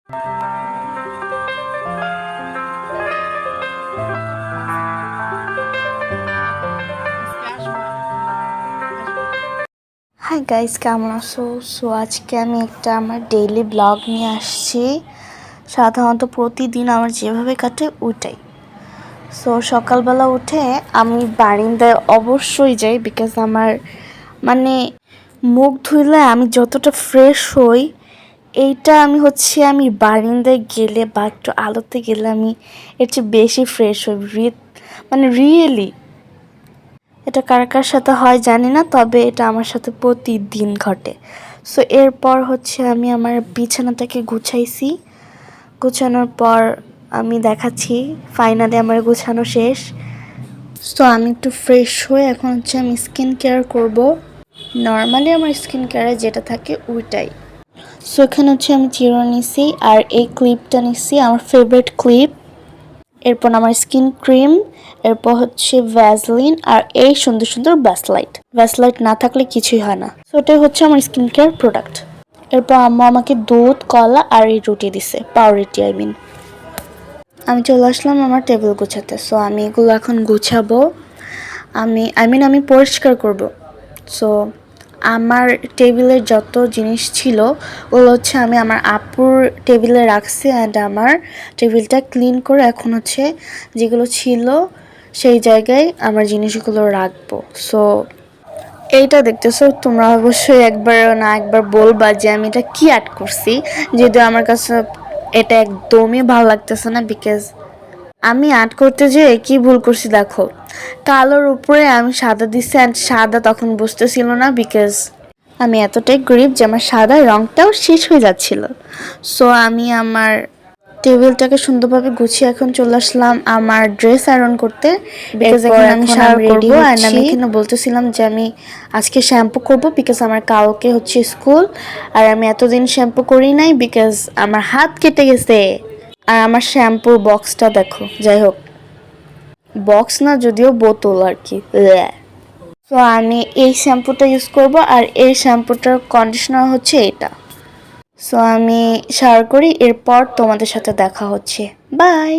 Hi guys, কেমন আছো? So আজকে আমি একটা আমার ডেইলি ব্লগ নিয়ে আসছি। সাধারণত প্রতিদিন আমার যেভাবে কাটে ওইটাই। সো সকালবেলা উঠে আমি বারিন্দায় অবশ্যই যাই, বিকজ আমার মুখ ধুইলে আমি যতটা ফ্রেশ হই, এইটা আমি বারিন্দায় গেলে বা একটু আলোতে গেলে আমি এর চেয়ে বেশি ফ্রেশ হই। রিয়েলি এটা কার কার সাথে হয় জানি না, তবে এটা আমার সাথে প্রতিদিন ঘটে। সো এরপর আমি আমার বিছানাটাকে গুছাইছি। গুছানোর পর আমি দেখাচ্ছি ফাইনালি আমার গুছানো শেষ। সো আমি একটু ফ্রেশ হয়ে এখন আমি স্কিন কেয়ার করবো। নর্মালি আমার স্কিন কেয়ারে যেটা থাকে ওইটাই। সো এখানে আমি চিরুনি নিছি আর এই ক্লিপটা নিছি, আমার ফেভারিট ক্লিপ। এরপর আমার স্কিন ক্রিম, এরপর ভ্যাসলিন আর এই সুন্দর সুন্দর ভ্যাসলাইট না থাকলে কিছুই হয় না। সো এটাই আমার স্কিন কেয়ার প্রোডাক্ট। এরপর আম্মু আমাকে দুধ, কলা আর এই রুটি দিছে, পাউরুটি আমি চলে আসলাম আমার টেবিল গুছাতে। সো আমি এগুলো এখন গুছাবো। আমি পরিষ্কার করব। সো আমার টেবিলের যত জিনিস ছিল ওগুলো আমি আমার আপুর টেবিলে রাখছি, অ্যান্ড আমার টেবিলটা ক্লিন করে এখন যেগুলো ছিল সেই জায়গায় আমার জিনিসগুলো রাখবো। সো এইটা দেখতেছো তোমরা অবশ্যই একবার বলবা যে আমি এটা কি অ্যাড করছি, যদিও আমার কাছে এটা একদমই ভালো লাগতেছে না, বিকজ আমি অ্যাড করতে যেয়ে কি ভুল করছি দেখো। কালোর উপরে আমি সাদা দিচ্ছি, অ্যান্ড সাদা তখন বুঝতেছিল না, বিকজ আমি এতটাই গরিব যে আমার সাদা রংটাও শেষ হয়ে যাচ্ছিল। সো আমি আমার টেবিলটাকে সুন্দরভাবে গুছিয়ে এখন চলে আসলাম আমার ড্রেস আয়রন করতে, বিকজ এখন আমি শাওয়ার করবো। অ্যান্ড আমি এখানে বলতেছিলাম যে আমি আজকে শ্যাম্পু করব, বিকজ আমার কালকে স্কুল, আর আমি এতদিন শ্যাম্পু করি নাই বিকজ আমার হাত কেটে গেছে। আর আমার শ্যাম্পুর বক্সটা দেখো, যাই হোক বক্স না, যদিও বোতল আর কি। তো আমি এই শ্যাম্পুটা ইউজ করব, আর এই শ্যাম্পুটার কন্ডিশনার এটা। সো আমি শাওয়ার করি, এরপর তোমাদের সাথে দেখা হচ্ছে। বাই।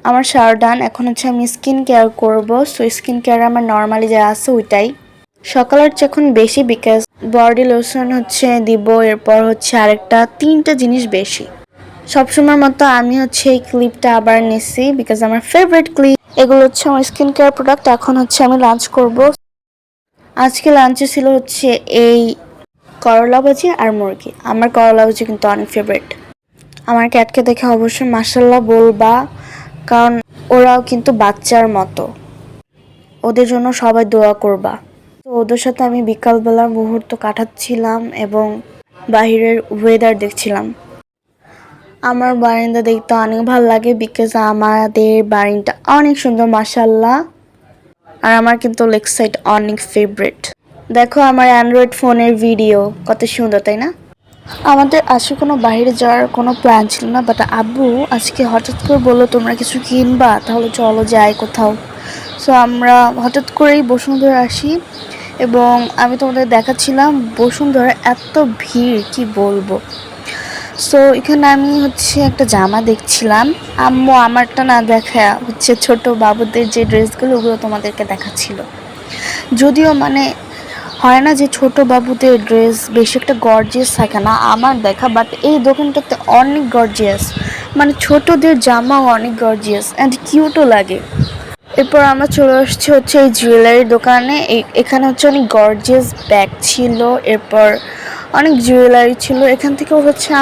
আমার শাওয়ার ডান, এখন আমি স্কিন কেয়ার করব। সো স্কিন কেয়ার আমার নর্মালি যা আছে ওইটাই। সকালের এখন বেশি, বিকজ বডি লোশন দিব, এরপর আরেকটা 3টা জিনিস বেশি। সবসময় মতো আমি এই ক্লিপটা আবার নিছি, বিকজ আমার ফেভারিট ক্লিপ। এগুলো আমার স্কিন কেয়ার প্রোডাক্ট। এখন আমি লাঞ্চ করব। আজকে লাঞ্চে ছিল এই করলা ভাজি আর মুরগি। আমার করলা ভাজি কিন্তু অনেক ফেভারিট। আমার ক্যাটকে দেখে অবশ্যই মাশাআল্লাহ বলবা, কারণ ওরাও কিন্তু বাচ্চার মতো। ওদের জন্য সবাই দোয়া করবা। তো ওদের সাথে আমি বিকালবেলার মুহূর্ত কাটাচ্ছিলাম এবং বাহিরের ওয়েদার দেখছিলাম। আমার বারিন্দা দেখতে অনেক ভালো লাগে, বিকজ আমাদের বারিন্দা অনেক সুন্দর মাশাআল্লাহ। আর আমার কিন্তু লেগ সাইড অনেক ফেভারিট। দেখো আমার অ্যান্ড্রয়েড ফোনের ভিডিও কত সুন্দর, তাই না? আমাদের আজকে কোনো বাইরে যাওয়ার কোনো প্ল্যান ছিল না, বাট আব্বু আজকে হঠাৎ করে বললো তোমরা কিছু কিনবা, তাহলে চলো যাই কোথাও। সো আমরা হঠাৎ করেই বসুন্ধরা আসি, এবং আমি তোমাদের দেখাচ্ছিলাম বসুন্ধরা এত ভিড় কি বলবো। সো এখানে আমি একটা জামা দেখছিলাম। আম্মু আমারটা না দেখা ছোট বাবুদের যে ড্রেসগুলো ওগুলো তোমাদেরকে দেখাচ্ছিল। যদিও হয় না যে ছোট বাবুদের ড্রেস বেশি একটা গর্জিয়াস থাকে না আমার দেখা, বাট এই দোকানটাতে অনেক গর্জিয়াস, ছোটদের জামাও অনেক গর্জিয়াস অ্যান্ড কিউটও লাগে। এরপর আমরা চলে আসছি এই জুয়েলারি দোকানে। এখানে অনেক গর্জিয়াস ব্যাগ ছিল, এরপর অনেক জুয়েলারি ছিল। এখান থেকে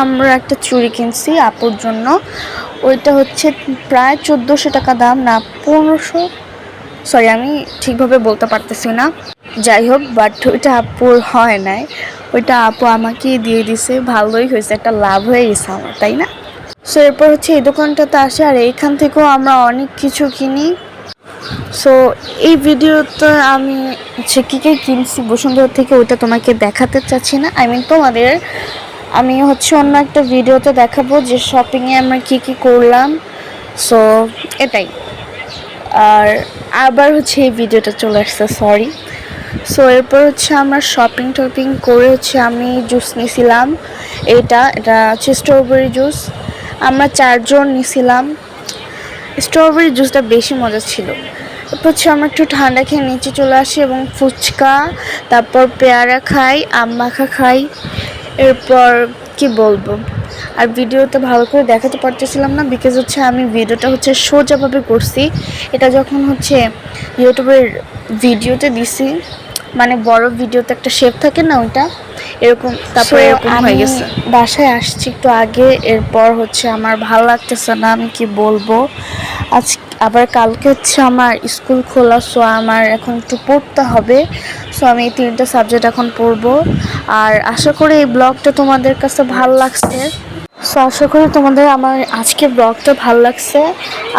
আমরা একটা চুড়ি কিনছি আপুর জন্য। ওইটা প্রায় 1400 টাকা দাম, না 1500, সরি আমি ঠিকভাবে বলতে পারতেছি না। যাই হোক, বাট ওইটা আপুর হয় নাই, ওইটা আপু আমাকেই দিয়ে দিছে। ভালোই হয়েছে, একটা লাভ হয়ে গেছে আমার, তাই না? সো এরপর এই দোকানটাতে আসে, আর এইখান থেকেও আমরা অনেক কিছু কিনি। সো এই ভিডিওতে আমি কী কী কিনছি বসুন্ধরা থেকে ওইটা তোমাকে দেখাতে চাচ্ছি না। তোমাদের আমি অন্য একটা ভিডিওতে দেখাবো যে শপিংয়ে আমরা কী কী করলাম। সো এটাই। আর আবার এই ভিডিওটা চলে আসছে, সরি। সো এরপর হচ্ছে আমরা শপিং টপিং করে হচ্ছে আমি জুস নিয়েছিলাম। এটা হচ্ছে স্ট্রবেরি জুস। আমরা 4 জন নিয়েছিলাম। স্ট্রবেরি জুসটা বেশি মজা ছিল। এরপর হচ্ছে আমরা একটু ঠান্ডা খেয়ে নিচে চলে আসি এবং ফুচকা, তারপর পেয়ারা খাই, আম মাখা খাই। এরপর কি বলবো, আর ভিডিওতে ভালো করে দেখাতে পারতেছিলাম না, বিকজ হচ্ছে আমি ভিডিওটা হচ্ছে সোজাভাবে করছি। এটা যখন হচ্ছে ইউটিউবের ভিডিওতে দিছি, মানে বড় ভিডিওতে একটা শেপ থাকে না, ওইটা এরকম, তারপরে এরকম হয়ে গেছে। বাসায় আসছি একটু আগে। এরপর হচ্ছে আমার ভালো লাগতেছে না, আমি কি বলবো। আজ আবার কালকে হচ্ছে আমার স্কুল খোলা, সো আমার এখন একটু পড়তে হবে। সো আমি এই 3টা সাবজেক্ট এখন পড়বো। আর আশা করি এই ব্লগটা তোমাদের কাছে ভালো লাগছে। সো আশা করি তোমাদের আমার আজকে ব্লগটা ভালো লাগছে।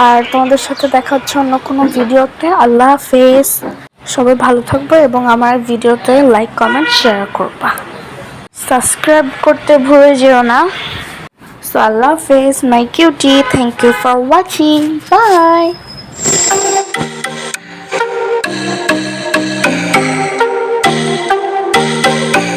আর তোমাদের সাথে দেখা হচ্ছে অন্য কোনো ভিডিওতে। আল্লাহ হাফেজ। সবাই ভালো থাকবে এবং আমার ভিডিওতে লাইক কমেন্ট শেয়ার করবা। সাবস্ক্রাইব করতে ভুলে যেও না। সো আল্লাহ হাফেজ my cutie, thank you for watching, by.